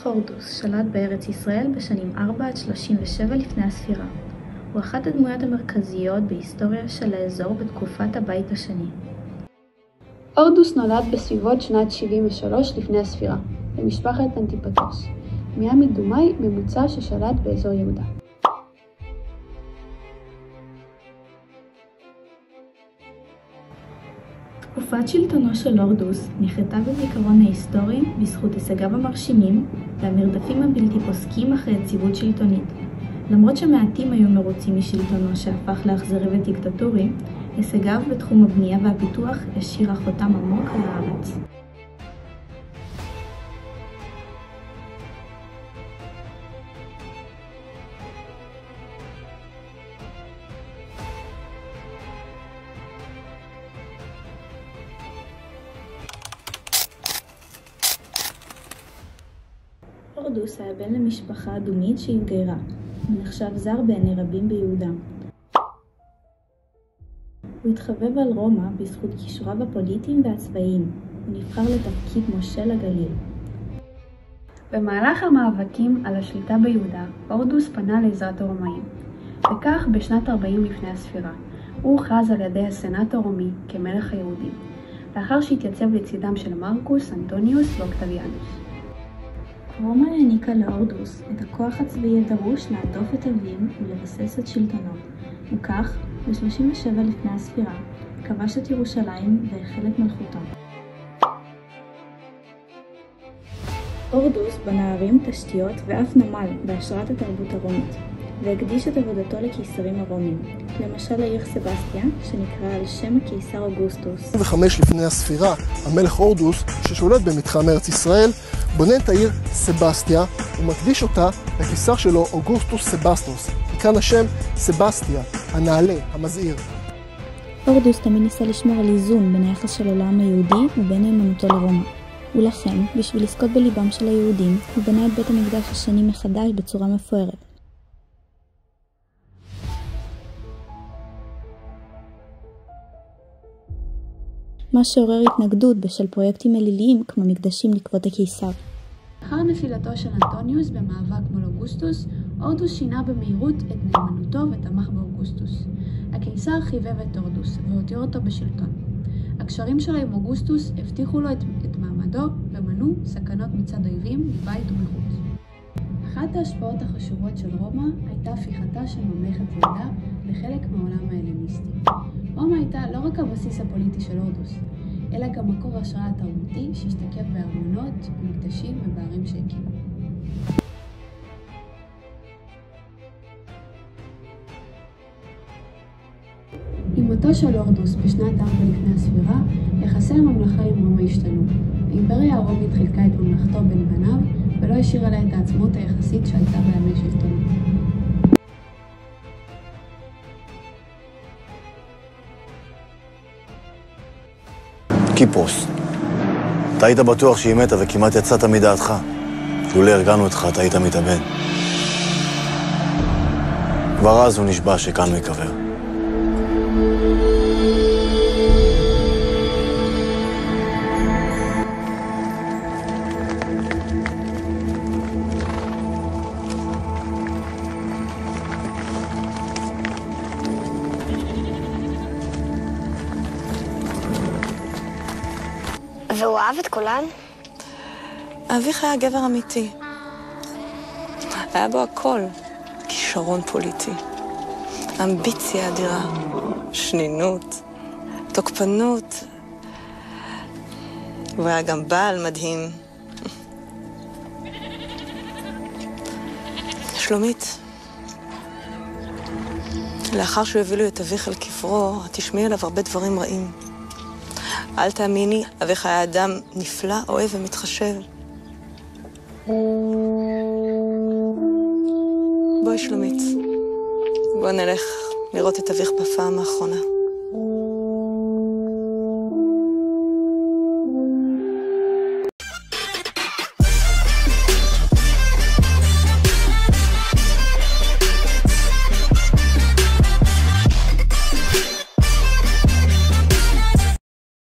הורדוס שלט בארץ ישראל בשנים 4 עד 37 לפני הספירה. הוא אחת הדמויות המרכזיות בהיסטוריה של האזור בתקופת הבית השני. הורדוס נולד בסביבות שנת 73 לפני הספירה, במשפחת אנטיפטרוס, מעמידומאי ממוצע ששלט באזור יהודה. תקופת שלטונו של הורדוס נחרתה בזיכרון ההיסטורי בזכות הישגיו המרשימים והמרדפים הבלתי פוסקים אחרי יציבות שלטונית. למרות שמעטים היו מרוצים משלטונו שהפך לאכזרי ודיקטטורי, הישגיו בתחום הבנייה והפיתוח השאירה חותם עמוק על הארץ. הורדוס היה בן למשפחה אדומית שהתגיירה, ונחשב זר בעיני רבים ביהודה. הוא התחבב על רומא בזכות כישוריו הפוליטיים והצבאיים, ונבחר לתפקיד מושל הגליל. במהלך המאבקים על השליטה ביהודה, הורדוס פנה לעזרת הרומאים, וכך בשנת 40 לפני הספירה, הוא הוכרז על ידי הסנאט הרומי כמלך היהודים, לאחר שהתייצב לצידם של מרקוס, אנטוניוס ואוקטביאנוס. רומא העניקה להורדוס את הכוח הצבאי הדרוש לעטוף את אביו ולבסס את שלטונו, וכך, ב-37 לפני הספירה, כבש את ירושלים והחל את מלכותו. הורדוס בנה ערים, תשתיות ואף נמל בהשראת התרבות הרומית, והקדיש את עבודתו לקיסרים הרומים, למשל העיר סבסטיה, שנקרא על שם הקיסר אוגוסטוס. 25 לפני הספירה, המלך הורדוס, ששולט במתחם ארץ ישראל, בונה את העיר סבסטיה ומקדיש אותה לקיסר שלו אוגוסטוס סבסטוס. מכאן השם סבסטיה, הנעלה, המזהיר. הורדוס תמיד ניסה לשמור על איזון בין היחס שלו לעם היהודי ובין נאמנותו לרומא. ולכן, בשביל לזכות בליבם של היהודים, הוא בנה את בית המקדש השני מחדש בצורה מפוארת. מה שעורר התנגדות בשל פרויקטים אליליים כמו מקדשים לכבוד הקיסר. לאחר נפילתו של אנטוניוס במאבק מול אוגוסטוס, הורדוס שינה במהירות את נאמנותו ותמך באוגוסטוס. הקיסר חיבב את הורדוס והותיר אותו בשלטון. הקשרים שלו עם אוגוסטוס הבטיחו לו את מעמדו ומנעו סכנות מצד אויבים מבית ומחוץ. אחת ההשפעות החשובות של רומא הייתה הפיכתה של ממלכת יהודה לחלק מהעולם ההלניסטי. רומא הייתה לא רק הבסיס הפוליטי של הורדוס, אלא גם מקור השראה תרבותי שהשתקף בארמונות, במקדשים ובערים שהקימו. עם מותו של הורדוס בשנת 4 לפני הספירה, יחסי הממלכה עם רומא השתנו. האימפריה הרומית חילקה את ממלכתו בין בניו, ולא השאירה לה את העצמאות היחסית שהייתה בימי שלטונו. קיפרוס, אתה היית בטוח שהיא מתה וכמעט יצאת מדעתך. לולא הרגענו אותך, אתה היית מתאבד. כבר אז הוא נשבע שכאן מקבר. והוא אהב את כולן? אביך היה גבר אמיתי. היה בו הכל. כישרון פוליטי, אמביציה אדירה, שנינות, תוקפנות. הוא היה גם בעל מדהים. שלומית, לאחר שהוא הביא לו את אביך על כפרו, תשמעי עליו הרבה דברים רעים. אל תאמיני, אביך היה אדם נפלא, אוהב ומתחשב. בואי שלומית, בוא נלך לראות את אביך בפעם האחרונה.